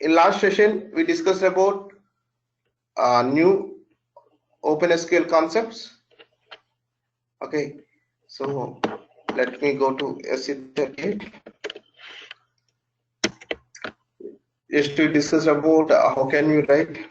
In last session, we discussed about new OpenSQL concepts. Okay, so let me go to SC38. Just to discuss about how can you write.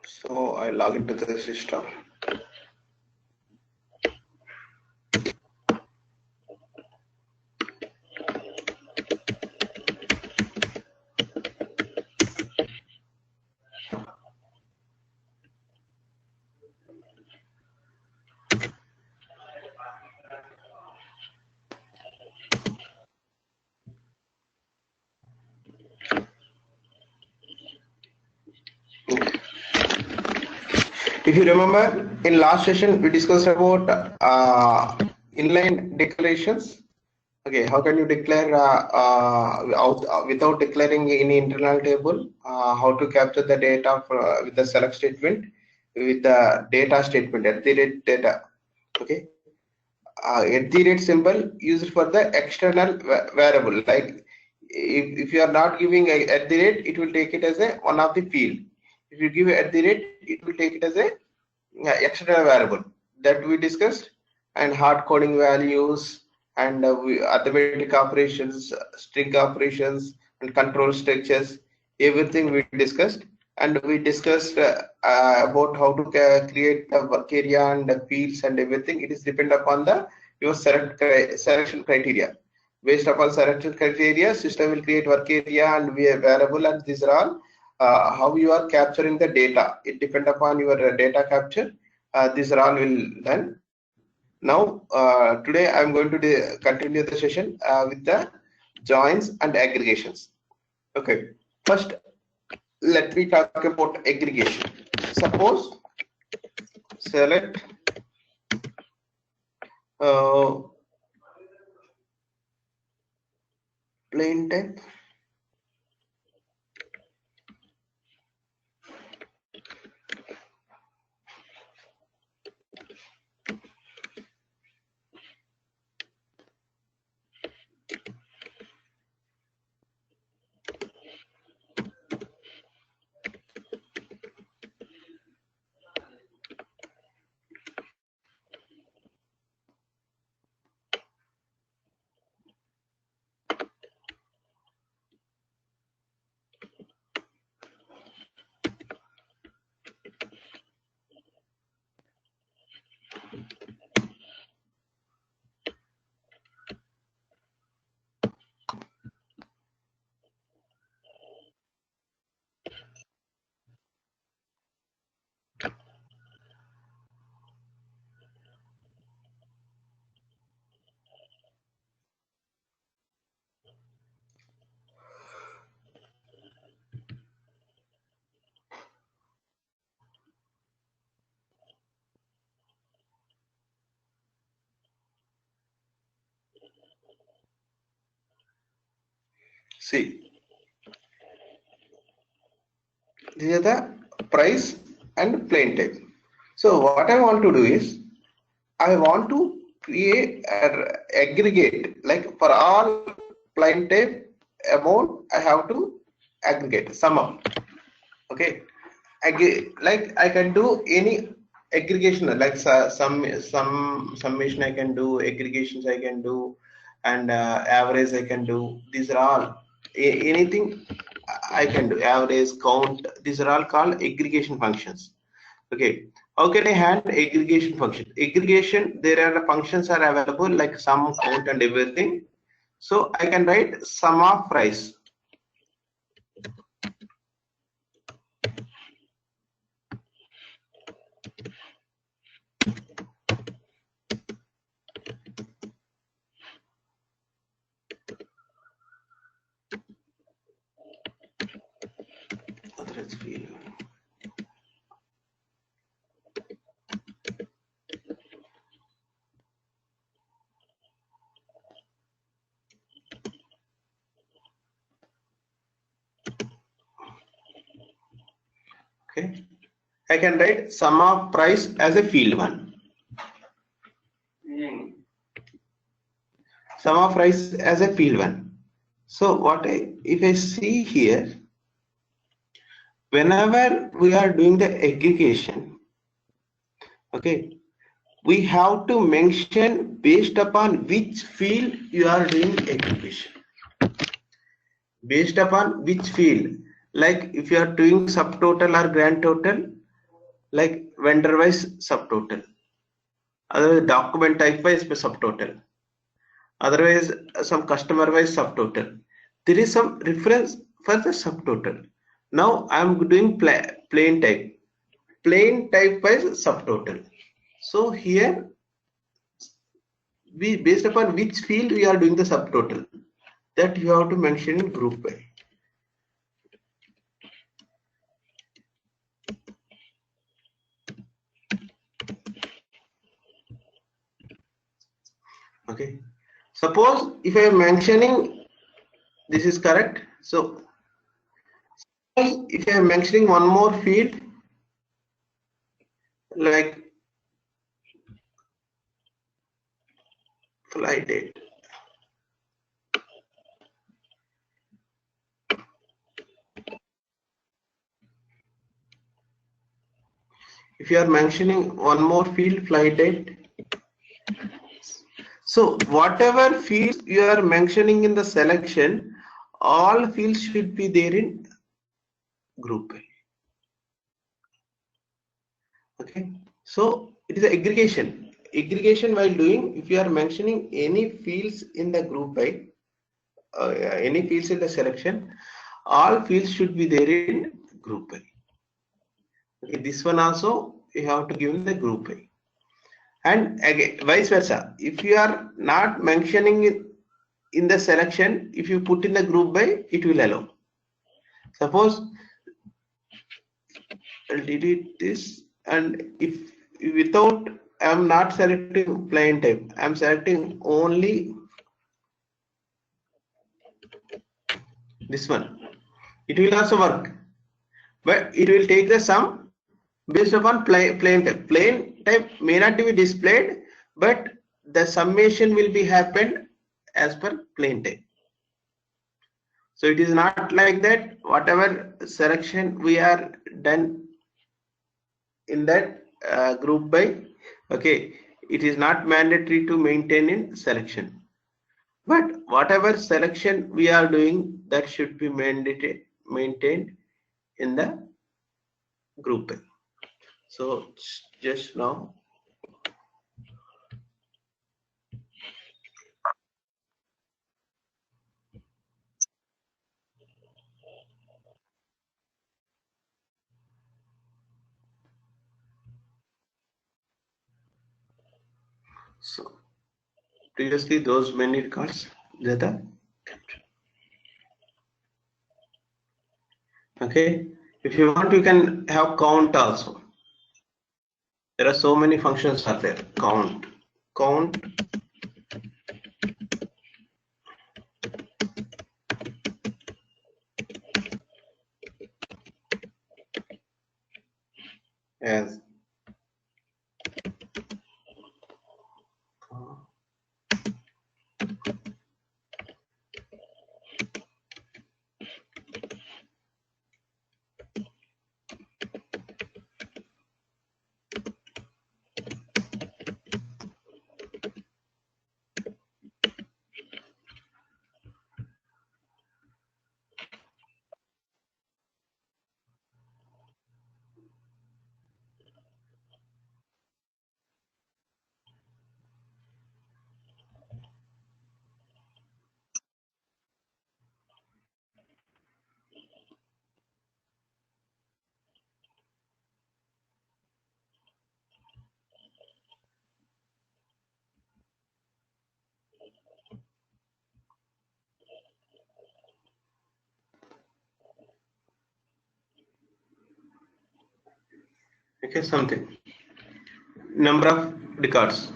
So I log into the system. If you remember, in last session we discussed about inline declarations. Okay, how can you declare without declaring any internal table? How to capture the data with the select statement, with the data statement at the rate data. Okay, at the rate symbol used for the external variable. Like if you are not giving at the rate, it will take it as a one of the field. If you give at the rate, it will take it as a external variable that we discussed, and hard coding values and arithmetic operations, string operations, and control structures. Everything we discussed, and we discussed about how to create the work area and the fields and everything. It is depend upon the your selection criteria. Based upon selection criteria, system will create work area and variable, and these are all how you are capturing the data. It depends upon your data capture. These are all will done. Now today I am going to continue the session with the joins and aggregations. Okay, first let me talk about aggregation. Suppose select plain text. See, these are the price and plain text. So what I want to do is, I want to create an aggregate, like for all plain text amount, I have to aggregate sum up. Okay, like I can do any aggregation, like some summation I can do, aggregations I can do, and average I can do. These are all anything I can do. Average, count. These are all called aggregation functions. Okay. How can I handle aggregation function? Aggregation, there are functions are available like sum, count, and everything. So I can write sum of price. Okay, I can write sum of price as a field one. Sum of price as a field one. So if I see here, whenever we are doing the aggregation, okay, we have to mention based upon which field you are doing aggregation. Based upon which field, like if you are doing subtotal or grand total, like vendor wise subtotal, otherwise document type wise subtotal, otherwise some customer wise subtotal. There is some reference for the subtotal. Now I am doing plain type wise subtotal. So here we, based upon which field we are doing the subtotal, that you have to mention in group by. Okay, suppose if I am mentioning, this is correct. So if I am mentioning one more field like flight date, if you are mentioning one more field flight date, so whatever fields you are mentioning in the selection, all fields should be there in group by. Okay, so it is aggregation. Aggregation while doing, if you are mentioning any fields in the group by, any fields in the selection, all fields should be there in group by. Okay, this one also you have to give in the group by. And again vice versa, if you are not mentioning it in the selection, if you put in the group by, it will allow. Suppose I'll delete this, and if without, I am not selecting plain type, I am selecting only this one, it will also work, but it will take the sum based upon plain type. Plain type may not be displayed, but the summation will be happened as per plain type. So it is not like that whatever selection we are done in that group by, okay, it is not mandatory to maintain in selection, but whatever selection we are doing, that should be maintained in the group by. So just now so previously those many records that are kept. Okay, if you want you can have count also. There are so many functions are there. Count as Okay, something. Number of records.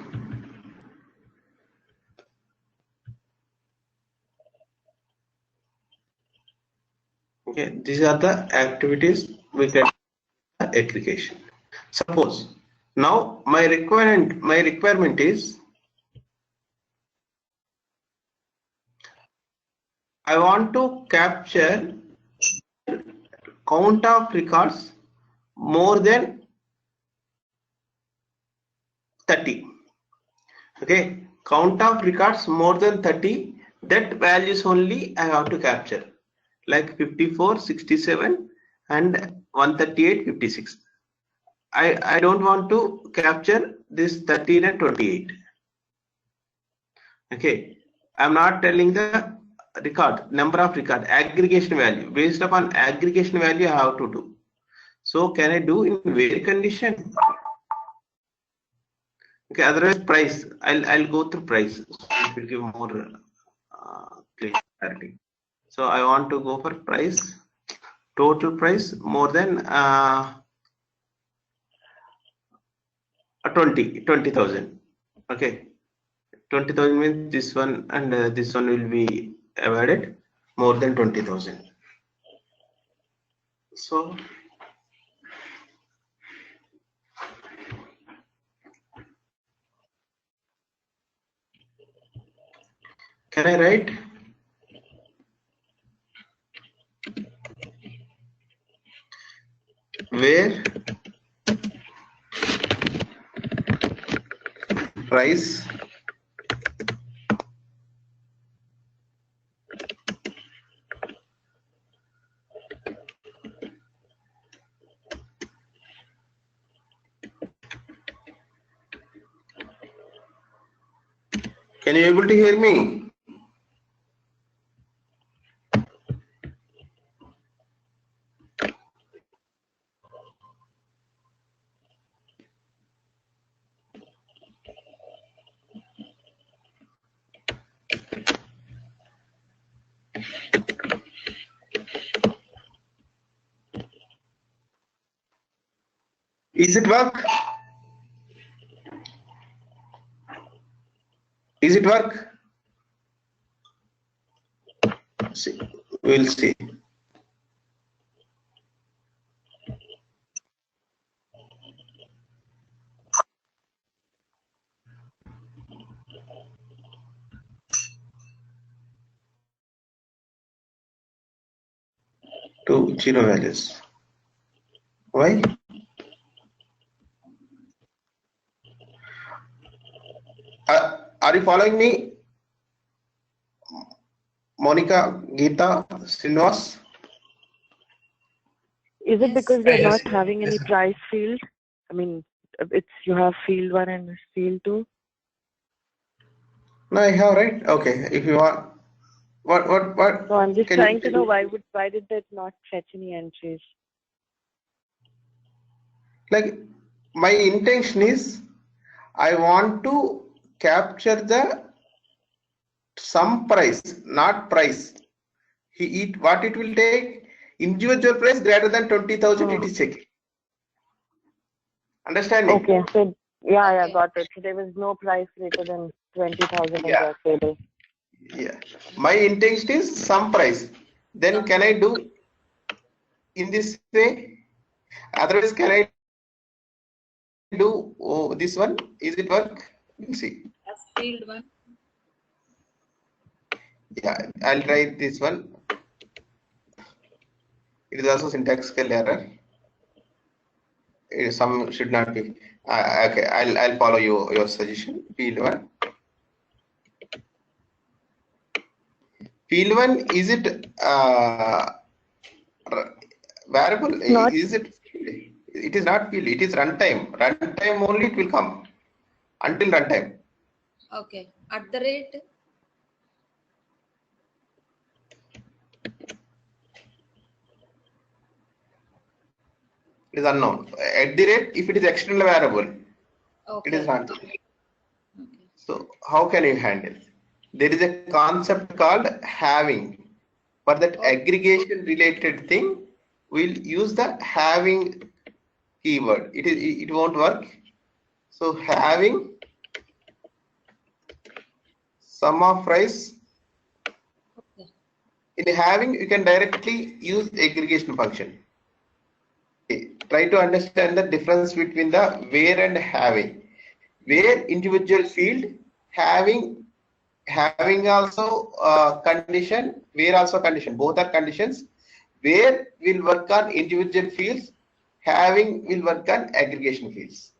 Okay, these are the activities we get aggregation. Suppose now my requirement is I want to capture count of records more than 30. Okay, count of records more than 30, that values only I have to capture, like 54, 67 and 138, 56. I don't want to capture this 13 and 28. Okay, I'm not telling the record, number of record, aggregation value. Based upon aggregation value I have to do. So can I do in where condition? Okay, otherwise price. I'll go through price. It will give more clarity. So I want to go for price, total price more than 20,000. Okay, 20,000 means this one and this one will be avoided, more than 20,000. So can I write where price can you able to hear me? Is it work? Is it work? See, we'll see. To 0 values. Why? Are you following me? Monica, Geeta, Srinivas? Is it Yes. because they're Yes. not having any price field? I mean, it's you have field 1 and field 2. No, I have, right? Okay. If you want, what? So I'm just Can trying to you, know why did that not fetch any entries? like, my intention is I want to capture the some price, not price. What it will take, individual price greater than 20,000, it is checking. Understanding? Okay, so yeah, Okay. got it. So there was no price greater than 20,000 in Yeah. the table. Yeah. My intention is some price. Then can I do in this way? Otherwise, can I do this one? Is it work? We'll see. As field 1. Yeah, I'll try this one. It is also syntaxical error. Some should not be. Okay, I'll follow your suggestion. Field 1. Field 1, is it variable? Not. Is it? It is not field. It is runtime. Runtime only it will come until runtime. Okay. At the rate. It is unknown. At the rate, if it is external variable, Okay. it is not. Okay. So how can you handle? There is a concept called having. For that aggregation related thing, we'll use the having keyword, it won't work. So having sum of price, Okay. in having you can directly use aggregation function. Okay. Try to understand the difference between the where and having. Where individual field, having also condition, where also condition, both are conditions. Where will work on individual fields, having will work on aggregation fields.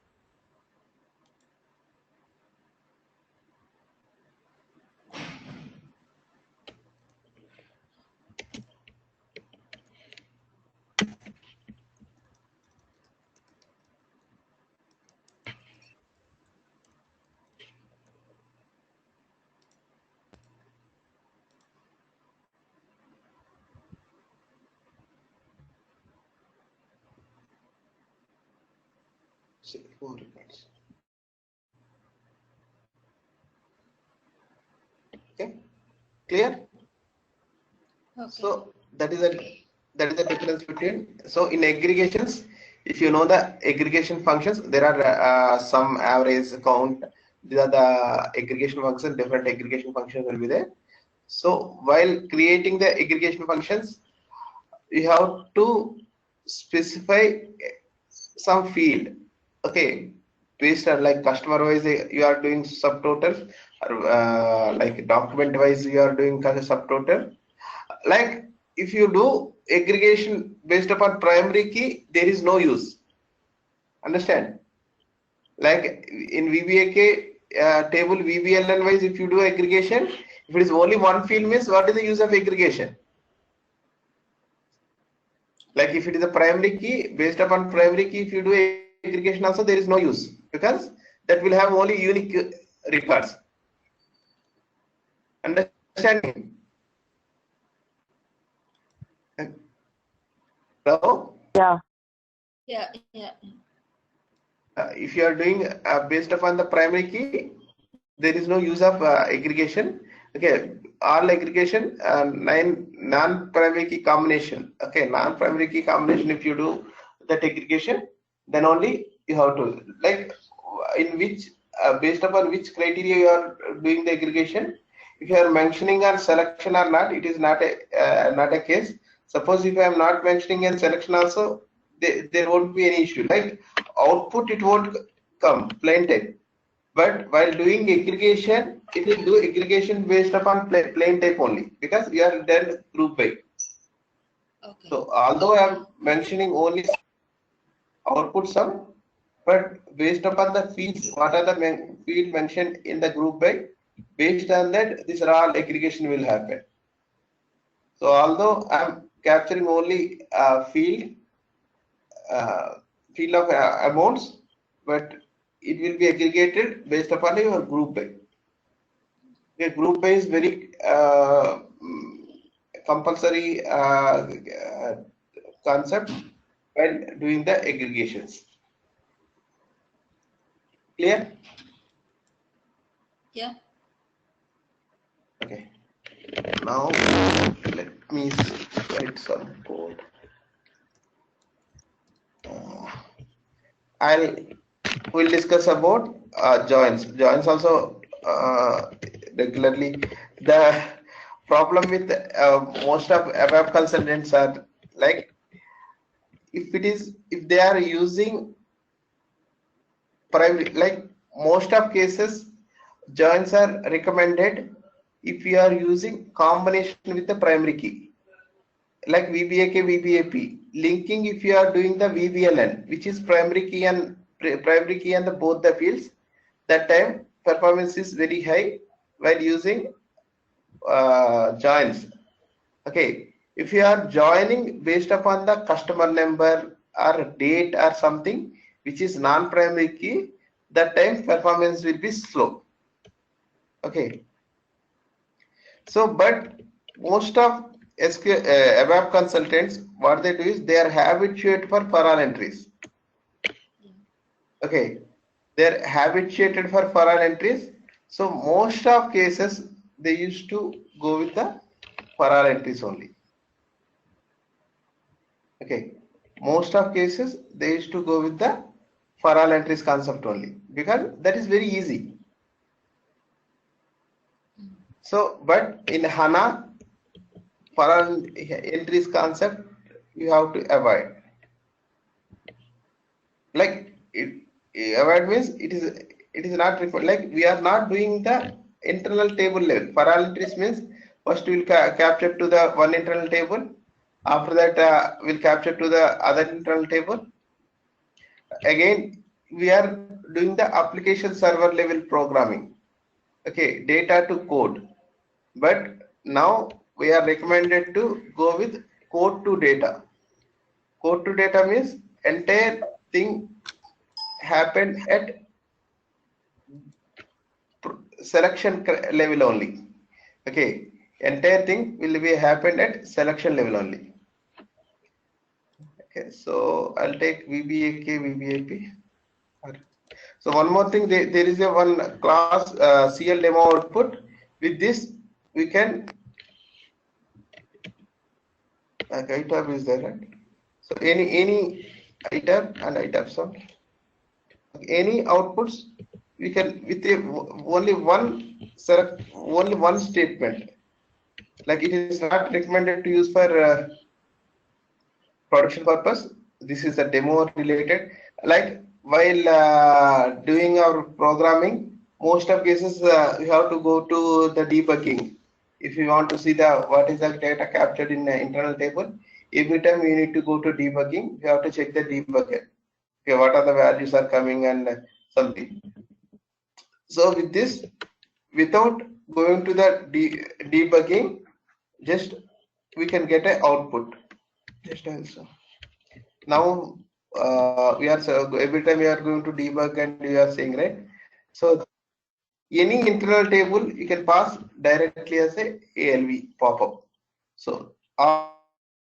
Okay, clear? Okay. So that is the difference between. So in aggregations, if you know the aggregation functions, there are some average count. These are the aggregation functions. Different aggregation functions will be there. So while creating the aggregation functions, you have to specify some field. Okay, based on like customer wise you are doing subtotal, or like document wise you are doing subtotal. Like if you do aggregation based upon primary key, there is no use. Understand? Like in VBAK table VBLN wise, if you do aggregation, if it is only one field means what is the use of aggregation? Like if it is a primary key, based upon primary key, if you do aggregation also, there is no use, because that will have only unique records. Understanding? Hello? Yeah. Yeah. Yeah. If you are doing based upon the primary key, there is no use of aggregation. Okay, all aggregation, 9 non-primary key combination. Okay, non-primary key combination, if you do that aggregation, then only you have to, like in which based upon which criteria you are doing the aggregation. If you are mentioning on selection or not, it is not a case. Suppose if I am not mentioning in selection also, there won't be any issue. Like output, it won't come plain type. But while doing aggregation, it will do aggregation based upon plain type only, because we are done group by. Okay. So although I am mentioning only output sum, but based upon the fields, what are the field mentioned in the group by, based on that, this are all aggregation will happen. So although I am capturing only field of amounts, but it will be aggregated based upon your group by. The group by is very compulsory concept when doing the aggregations. Clear? Yeah. Okay. Now let me write some code. We'll discuss about joins. Joins also regularly. The problem with most of ABAP consultants are like, if they are using primary, like most of cases, joins are recommended if you are using combination with the primary key, like VBAK, VBAP. Linking, if you are doing the VBLN, which is primary key and the both the fields, that time performance is very high while using joins. Okay, if you are joining based upon the customer number or date or something which is non-primary key, that time performance will be slow. Okay, so but most of SQL ABAP consultants, what they do is they are habituated for all entries. Okay, they're habituated for all entries. So most of cases they used to go with the for all entries only. Okay, most of cases they used to go with the for all entries concept only, because that is very easy. So, but in HANA, for all entries concept you have to avoid. Like avoid means it is not required. Like we are not doing the internal table level. For all entries means first we will capture to the one internal table. After that we'll capture to the other internal table. Again we are doing the application server level programming. Okay, data to code. But now we are recommended to go with code to data. Code to data means entire thing happened at selection level only. Okay, entire thing will be happened at selection level only. Okay, so I'll take VBAK, VBAP. So one more thing, there is a one class CL demo output. With this we can itab is there, right? So any itab and itab sum, any outputs we can with only one select, only one statement. Like it is not recommended to use for production purpose. This is a demo related. Like while doing our programming, most of cases you have to go to the debugging. If you want to see the what is the data captured in the internal table, every time you need to go to debugging, you have to check the debugger. Okay, what are the values are coming and something. So with this, without going to the debugging, just we can get an output. Just also. Now we are every time we are going to debug and we are saying, right? So any internal table you can pass directly as a ALV pop-up. So all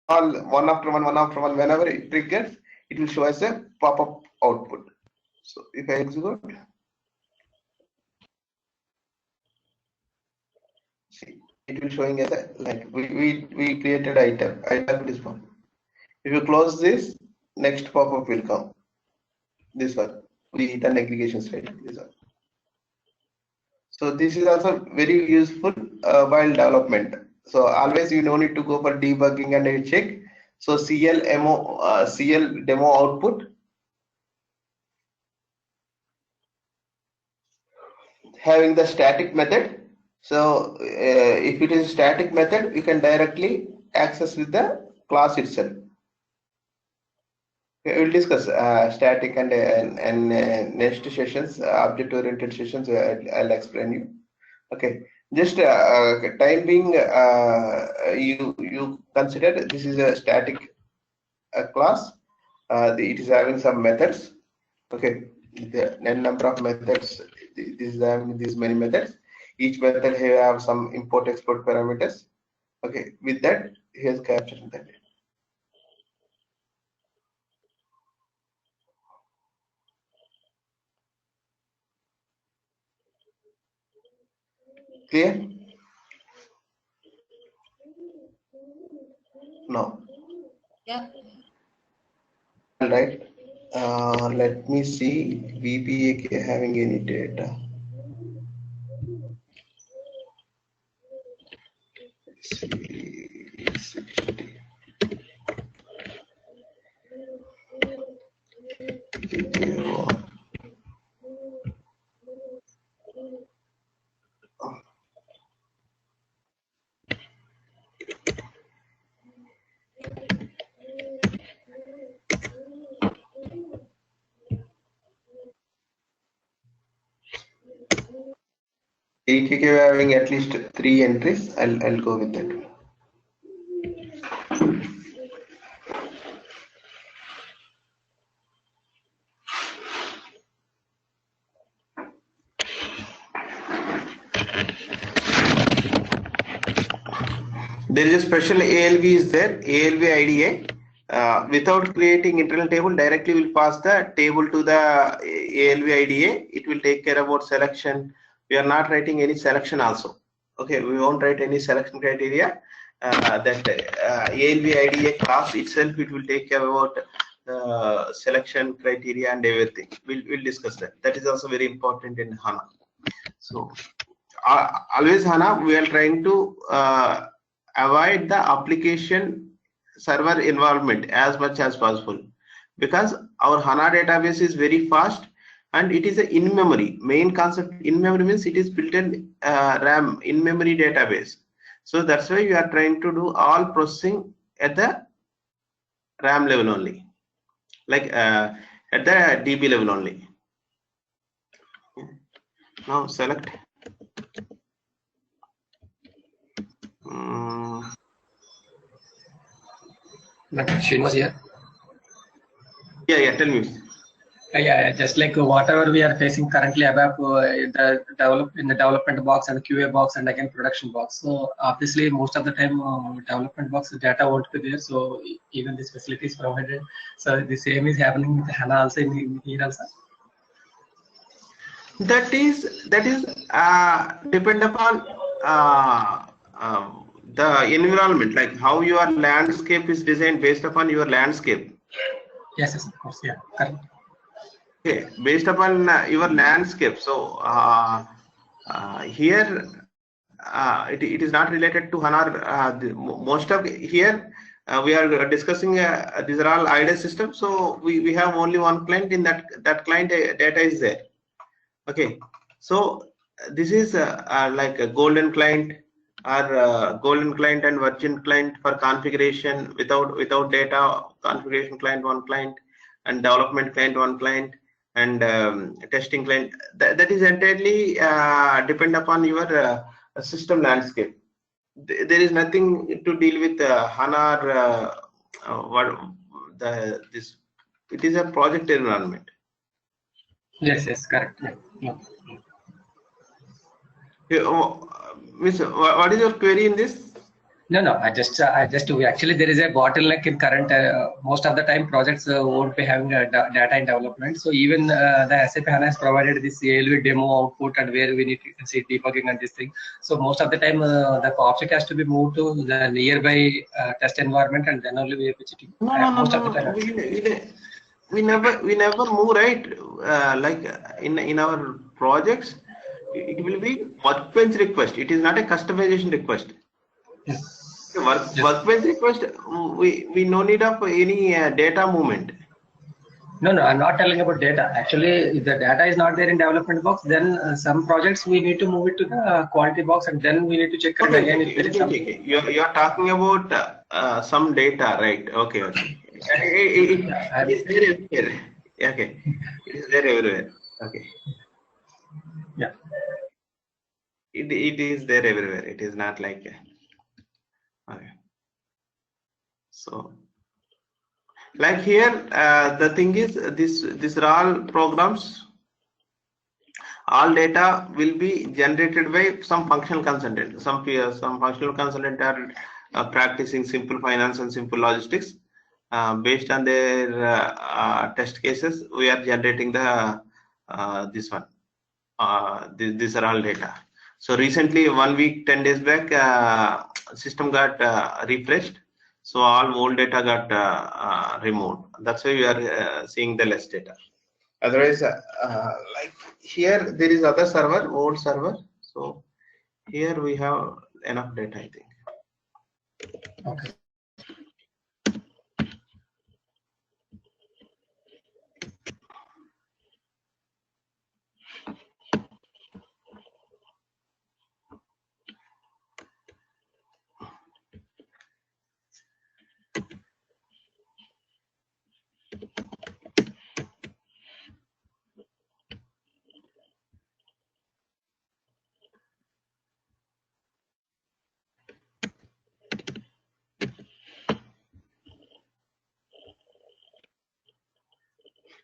one after one, whenever it triggers, it will show as a pop-up output. So if I execute, see, it will showing as a, like we created item this one. If you close this, next pop-up will come. This one, we done aggregation state. This one. So this is also very useful while development. So always you don't need to go for debugging and check. So CL demo output, having the static method. So if it is static method, you can directly access with the class itself. We will discuss static and next sessions, object oriented sessions. I'll explain you. Okay, just time being, you consider this is a static class. It is having some methods. Okay, the n number of methods. This is having these many methods. Each method here have some import export parameters. Okay, with that he has captured that. Clear? No. Yeah. All right. Let me see VBAK having any data. AKK having at least 3 entries. I'll go with that. There is a special ALV is there, ALV IDA. Without creating internal table, directly will pass the table to the ALV IDA. It will take care about selection. We are not writing any selection also. Okay, we won't write any selection criteria. that ALB IDA class itself, it will take care about selection criteria and everything. We'll discuss that. That is also very important in HANA. So always HANA, we are trying to avoid the application server involvement as much as possible, because our HANA database is very fast and it is a in-memory. Main concept in-memory means it is built in RAM in-memory database. So that's why we are trying to do all processing at the RAM level only, like at the DB level only. Now select. Srinivas here. Yeah, tell me. Yeah, just like whatever we are facing currently, ABAP in the development box and the QA box and again production box. So obviously, most of the time, development box data won't be there. So even this facility is provided. So the same is happening with HANA also in here also. That is depend upon the environment, like how your landscape is designed based upon your landscape. Yes, of course, yeah, correct. Okay, based upon your landscape. So here it is not related to HANA. Most of here we are discussing these are all IDA systems. So we have only one client. In that client data is there. Okay, so this is like a golden client or golden client and virgin client for configuration without data. Configuration client one client, and development client one client, and testing client. That is entirely depend upon your system landscape. There is nothing to deal with HANA or this. It is a project environment. Yes, correct. Yeah. Miss, what is your query in this? No. We actually there is a bottleneck in current. Most of the time, projects won't be having data in development. So even the SAP HANA has provided this ALV demo output and where we need to see debugging and this thing. So most of the time, the object has to be moved to the nearby test environment, and then only we are visiting. Most of the time, we never move, right? Like in our projects, it will be workbench request. It is not a customization request. Yes. Workbench request, we no need of any data movement. No, I'm not telling about data. Actually, if the data is not there in development box, then some projects we need to move it to the quality box, and then we need to check it again. Okay. You are talking about some data, right? Okay. It is there everywhere. Okay, it is there everywhere. Okay. Yeah. It is there everywhere. It is not like okay. So like here the thing is these are all programs. All data will be generated by some functional consultant. Some functional consultant are practicing simple finance and simple logistics. Based on their test cases, we are generating the this one. These are all data. So recently, 1 week, 10 days back, system got refreshed. So all old data got removed. That's why we are seeing the less data. Otherwise, like here, there is other server, old server. So here we have enough data, I think. Okay.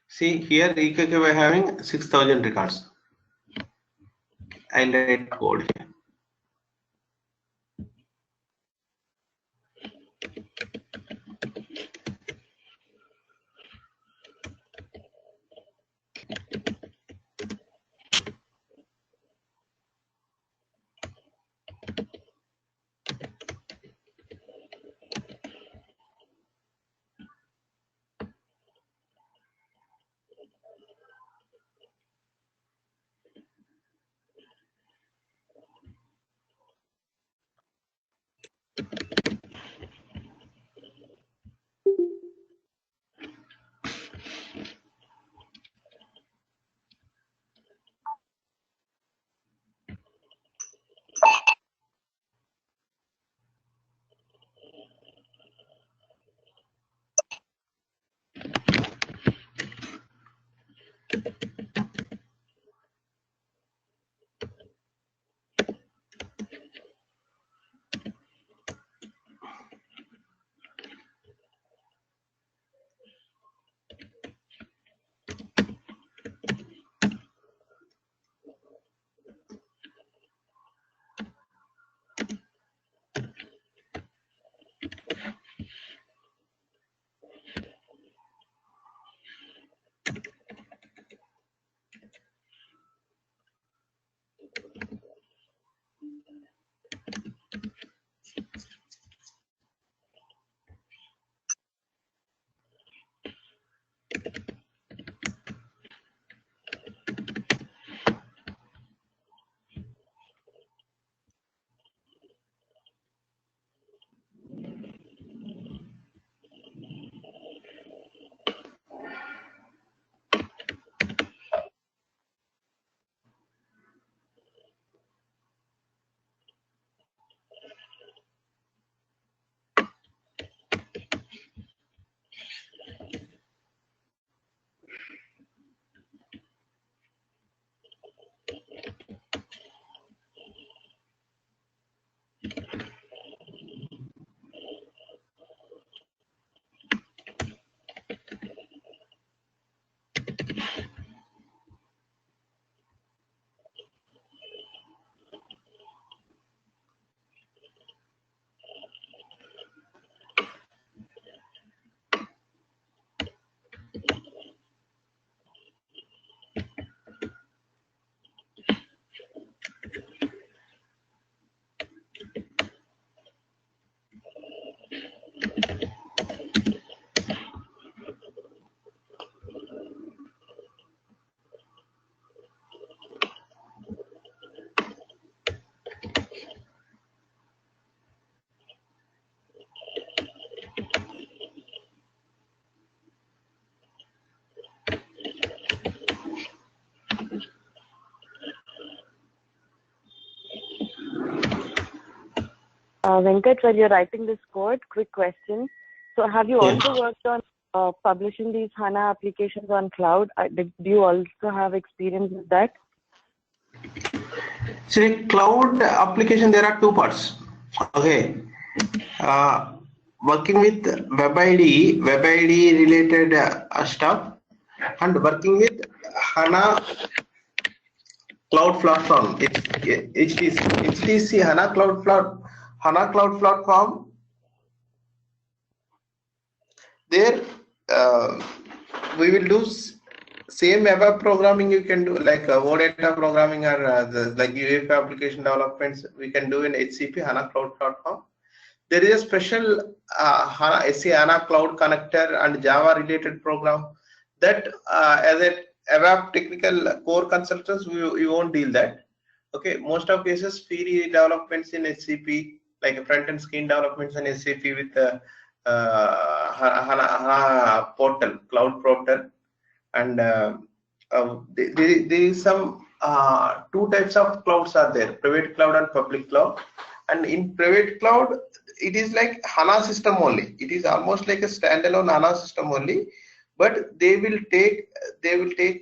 See here, EKK we are having 6,000 records. I'll write code here. Venkat, while you're writing this code, quick question. So have you also worked on publishing these HANA applications on cloud? Do you also have experience with that? See, cloud application, there are two parts. Okay. Working with web ID related stuff, and working with HANA cloud platform. HTC HANA cloud platform. There we will do same ABAP programming you can do, like OData programming or like UEFI application developments we can do in HCP HANA cloud platform. There is a special SAP HANA cloud connector and Java related program that as a ABAP technical core consultants we won't deal that. Okay, most of cases fiori developments in SCP, like a front end screen developments in SCP with HANA portal, cloud portal, and there is some two types of clouds are there: private cloud and public cloud. And in private cloud, it is like HANA system only. It is almost like a standalone HANA system only, but they will take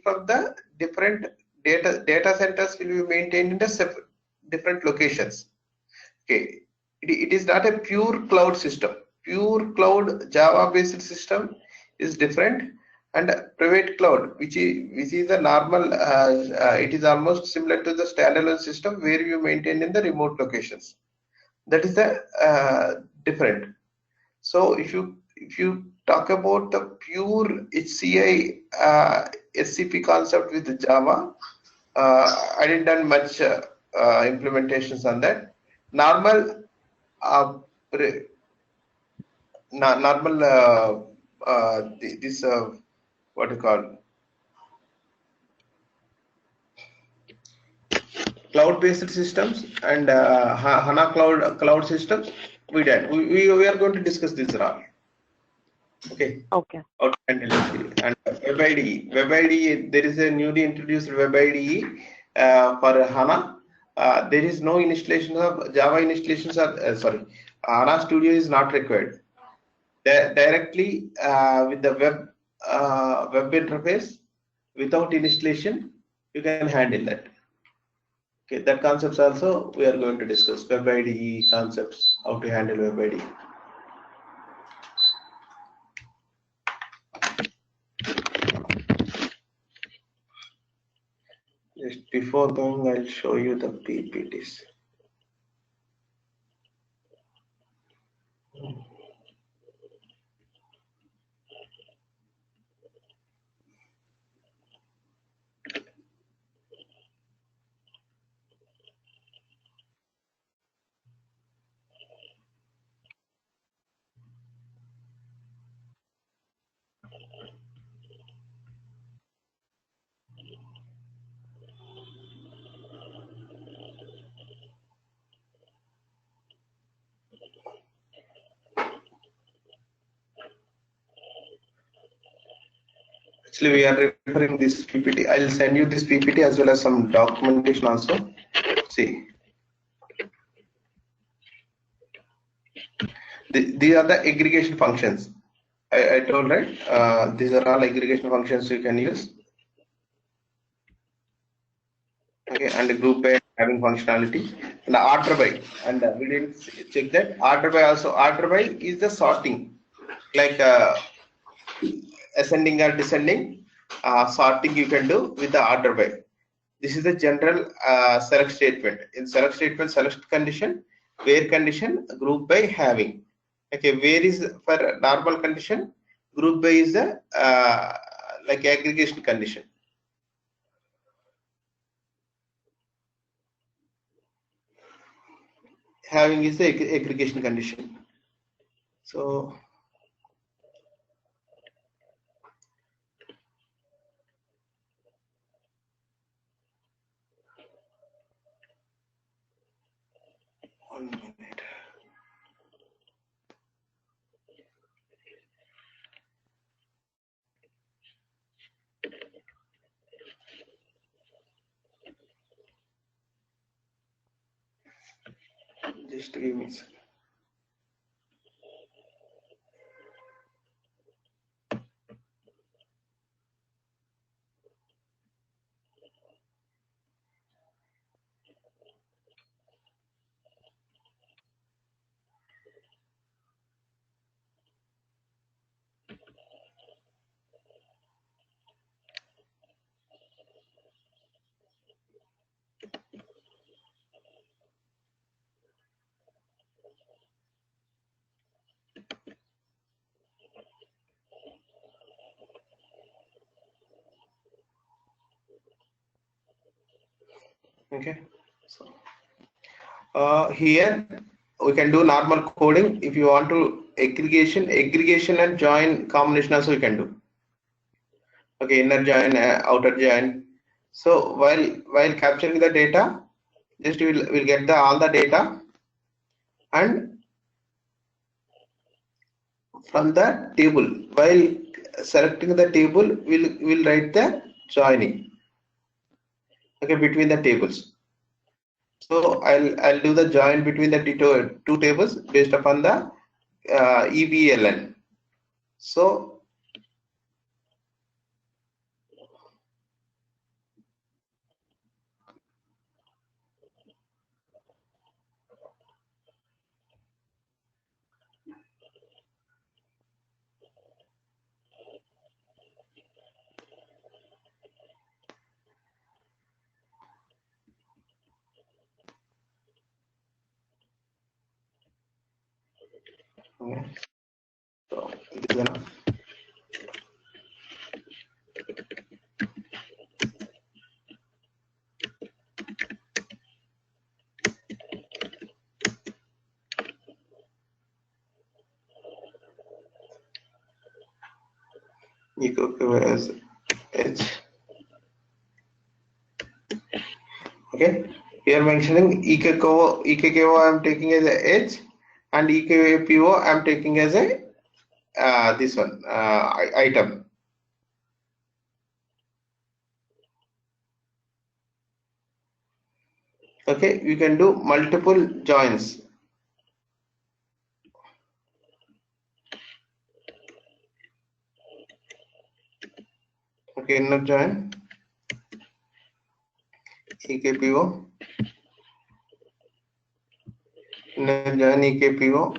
from the different data centers will be maintained in the different locations. Okay, it is not a pure cloud system. Pure cloud Java based system is different, and private cloud, which is the normal, it is almost similar to the standalone system where you maintain in the remote locations. That is the different. So if you talk about the pure HCI SCP concept with Java, I didn't done much implementations on that. Normal this what you call cloud-based systems and HANA cloud systems. We are going to discuss this now. Okay. Okay. And Web IDE. There is a newly introduced Web IDE for HANA. There is no installation of Java installations. HANA Studio is not required. Directly with the web interface, without installation, you can handle that. Okay, that concepts also we are going to discuss. Web IDE concepts, how to handle Web IDE. Just before going, I'll show you the PPTs. Actually, we are referring this PPT. I'll send you this PPT as well as some documentation also. See, these are the aggregation functions. I told, right? These are all aggregation functions you can use. Okay, and the group by having functionality, and the order by, and we didn't check that order by also. Order by is the sorting, like ascending or descending. Sorting you can do with the order by. This is the general select statement. In select statement, select condition, where condition, group by having. Okay, where is for normal condition, group by is the like aggregation condition. Having is the aggregation condition. So one minute. Just give me a second. Okay, so here we can do normal coding. If you want to aggregation and join combination also you can do. Okay, inner join, outer join. So while capturing the data, just we'll get the all the data, and from the table, while selecting the table, we'll write the joining. Okay, between the tables. So I'll do the join between the two tables based upon the EVLN. So okay. So this is enough. Echo as H. Okay, here mentioning EKKO I am taking as a H, and EKPO I am taking as a this one item. Okay, you can do multiple joins. Okay, inner join EKPO, inner join EKPO.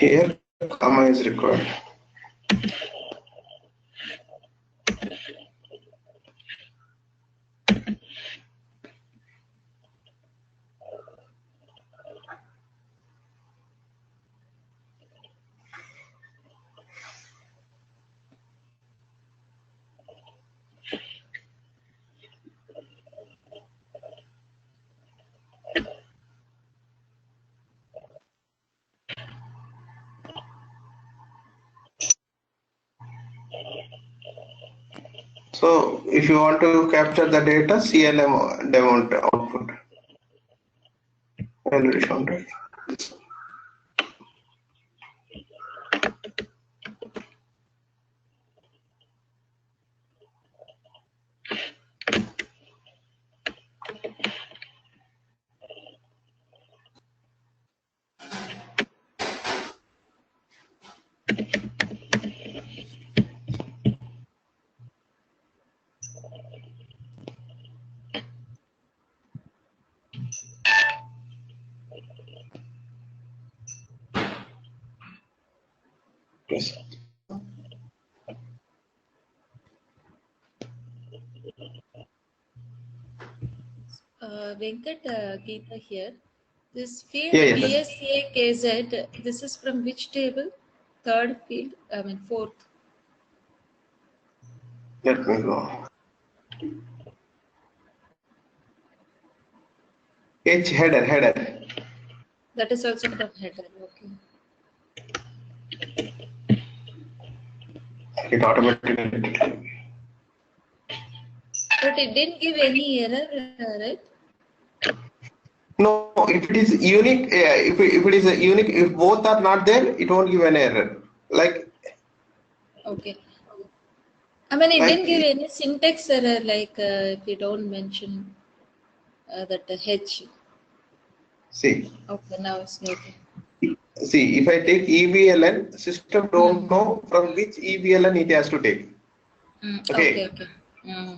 Here, comma is required. So if you want to capture the data, CLM demount output. Already shown, right? Yes. Venkat, Geeta here. This field Yeah, yes. BSA KZ, this is from which table? Third field, I mean fourth. Let me go. H header. That is also from header. Okay. It automatically. But it didn't give any error, right? No, if it is unique, if it is a unique, if both are not there, it won't give an error. Like. Okay. I mean, it Like, didn't give any syntax error, like if you don't mention that H. See. Okay, now it's okay. See, if I take EVLN, system don't know from which EVLN it has to take. Okay. Okay.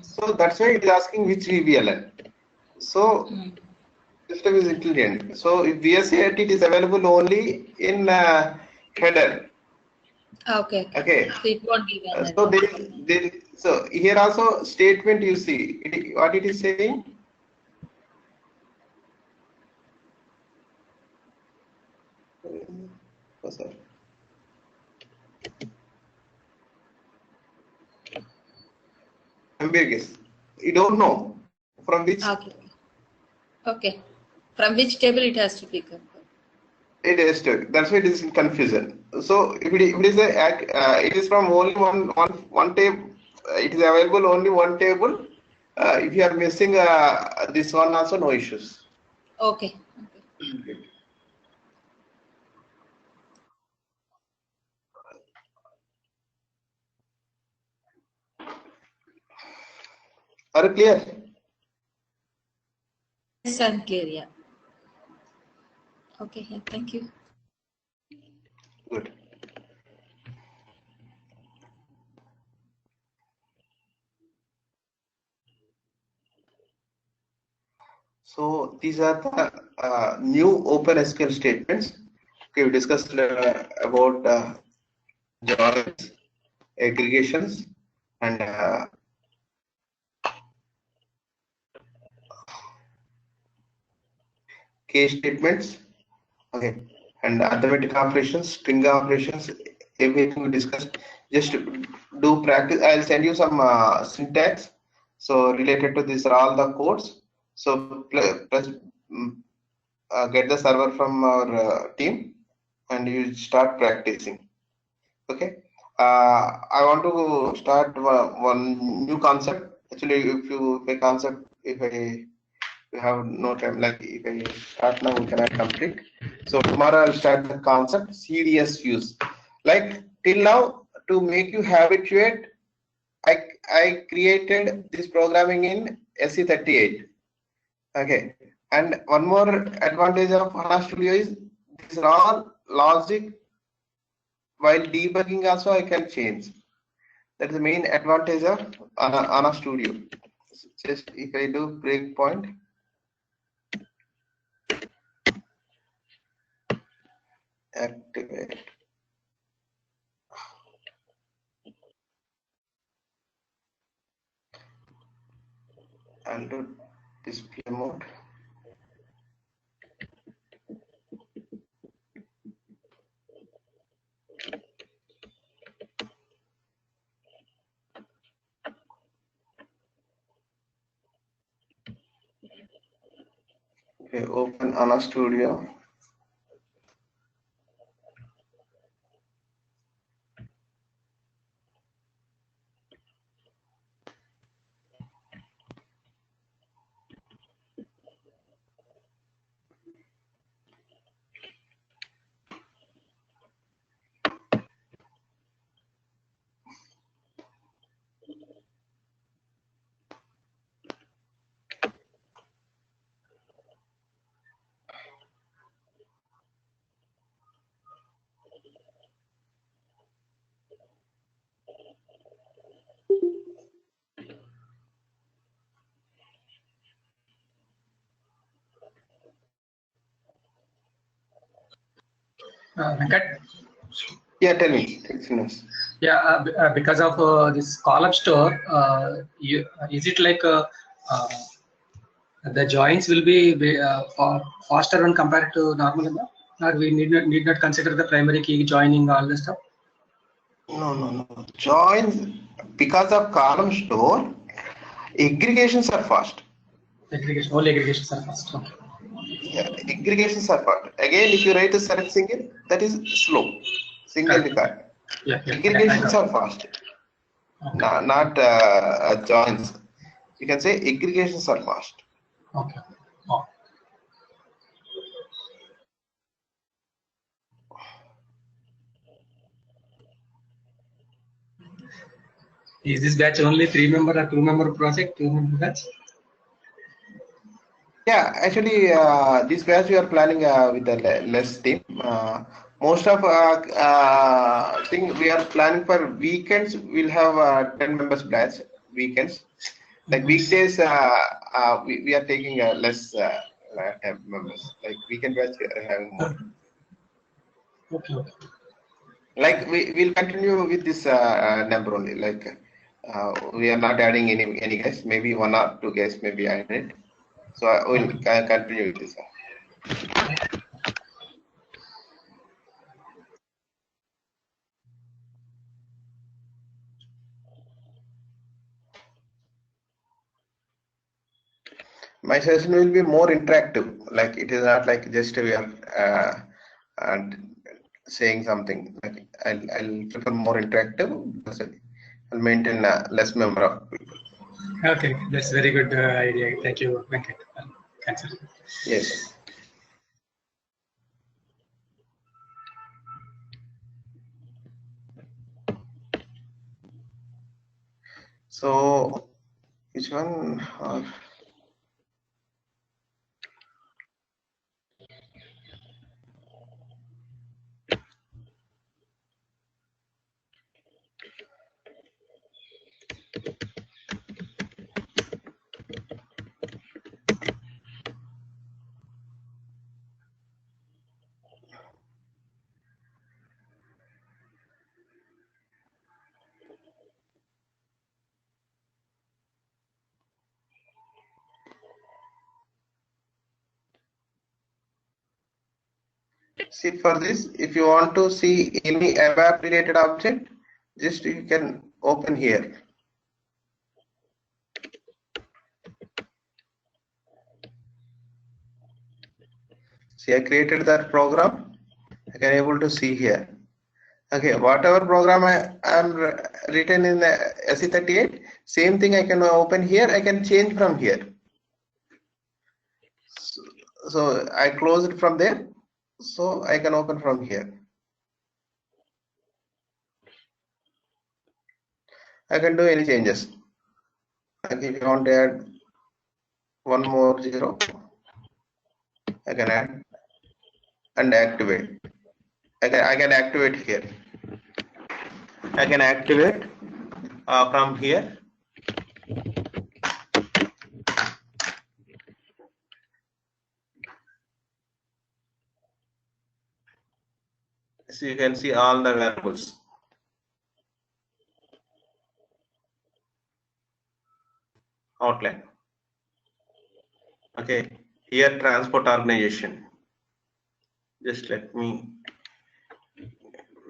So that's why it is asking which EVLN. So system is intelligent. So if BSA it is available only in header. Okay. Okay. So it won't give an So here also statement you see what it is saying. Oh, sorry. Ambiguous. You don't know from which Okay. From which table it has to pick up? it is to. That's why it is confusion. So if it is it is from only one table. It is available only one table. If you are missing this one also, no issues. Okay. Are you clear? Yes, I'm clear. Yeah. Okay. Yeah. Thank you. Good. So these are the new OpenSQL statements. Okay, we discussed about joins, aggregations, and case statements. Okay, and arithmetic operations, string operations, everything we discussed. Just do practice. I'll send you some syntax. So related to this are all the codes. So press get the server from our team and you start practicing. Okay, I want to start one new concept. Actually, if you have no time, like if I start now, we cannot complete. So tomorrow I'll start the concept CDS views. Like till now, to make you habituate, I created this programming in SE38. Okay, and one more advantage of HANA Studio is these are all logic. While debugging also I can change. That is the main advantage of HANA Studio. Just if I do breakpoint, activate, and do display mode. Okay, open HANA Studio. Venkat? Yeah, tell me. Yeah, because of this column store, is it like the joins will be faster when compared to normal ML? Or we need not consider the primary key joining all the stuff? No. Joins, because of column store, aggregations are fast. All aggregations are fast. Okay. Yeah, aggregations are fast. Again, if you write a select single, that is slow. Single record. Yeah. Aggregations are fast. Okay. Not joins. You can say aggregations are fast. Okay. Oh. Is this batch only 3-member or 2-member project? 2-member batch? Yeah, actually, this batch we are planning with the less team. Most of thing we are planning for weekends. We'll have 10 members batch weekends. Like weekdays, we are taking less 10 members. Like weekend batch, we are having more. Okay. Like we'll continue with this number only. Like we are not adding any guys. Maybe 1 or 2 guys maybe added. So I will continue with this. My session will be more interactive. Like it is not like just we are saying something. Like I'll prefer more interactive because I'll maintain less number of people. Okay, that's very good idea. Thank you, Venkat. Cancel. Yes. So which one? See, for this, if you want to see any ABAP related object, just you can open here. See, I created that program. I can able to see here. Okay, whatever program I am written in the SE38, same thing I can open here. I can change from here. So I close it from there. So I can open from here. I can do any changes. Like if you want to add one more 0, I can add and activate. I can activate here. I can activate from here. So you can see all the variables. Outline. Okay, here transport organization. Just let me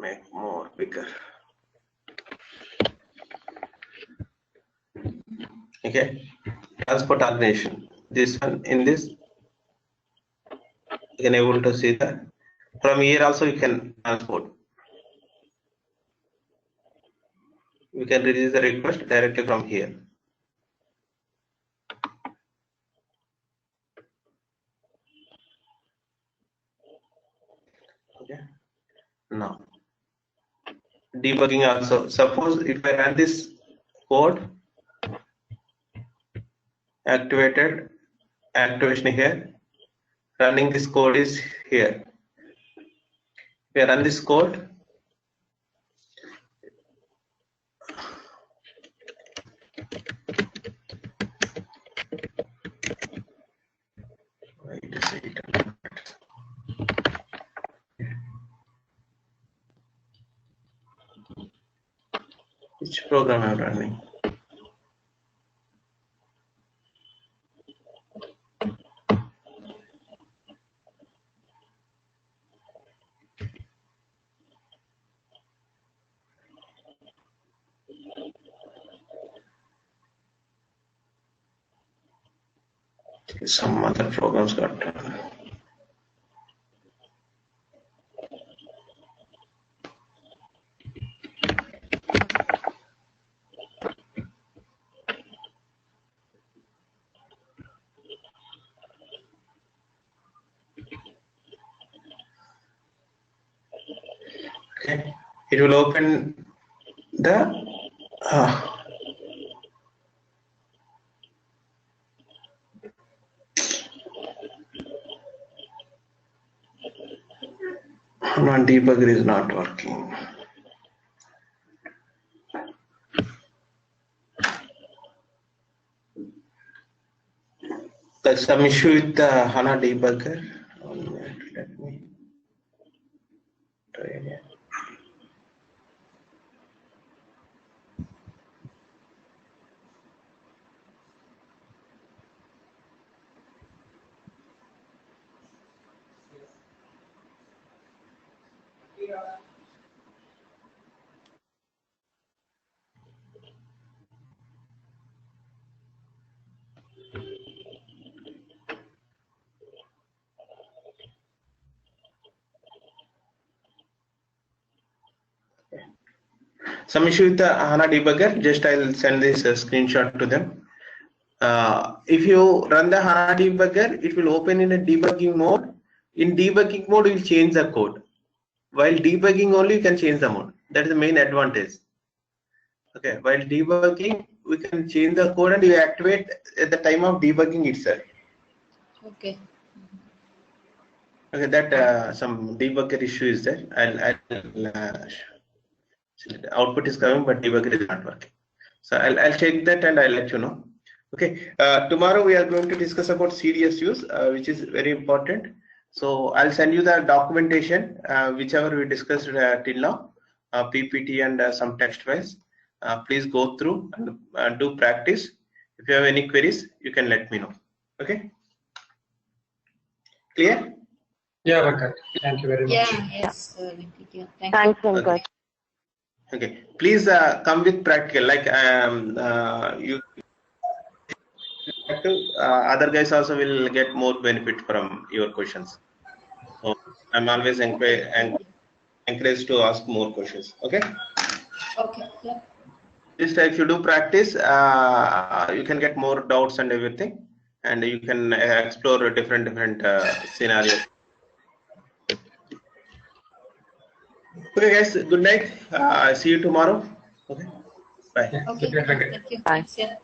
make more bigger. Okay, transport organization. This one in this, you can able to see that. From here also you can transport. We can release the request directly from here. Okay. Now debugging also. Suppose if I run this code, activation here, running this code is here. If I run this code, wait a second. Which program I'm running? Some other programs got done. Okay, it will open the debugger is not working. There's some issue with the HANA debugger. Let me try again. some issue with the HANA debugger. Just I'll send this screenshot to them. If you run the HANA debugger, it will open in a debugging mode. In debugging mode, you will change the code. While debugging only, you can change the mode. That is the main advantage. Okay, while debugging, we can change the code and we activate at the time of debugging itself. Okay. Okay, that some debugger issue is there. Output is coming, but debugger is not working. So I'll check that and I'll let you know. Okay, tomorrow we are going to discuss about CDSUs, which is very important. So I'll send you the documentation, whichever we discussed till now, PPT and some text files. Please go through and do practice. If you have any queries, you can let me know. Okay, clear? Yeah, Venkat. Thank you very much. Yeah, yes, Venkat. Yeah, Thanks, Venkat. Okay, please come with practical. Like you, other guys also will get more benefit from your questions. So I'm always encouraged to ask more questions. Okay. Okay. Yeah. Just if you do practice, you can get more doubts and everything, and you can explore different scenarios. Okay, guys. Good night. See you tomorrow. Okay. Bye. Okay. Good night, Venkat. Thank you. Bye. Thanks, yeah.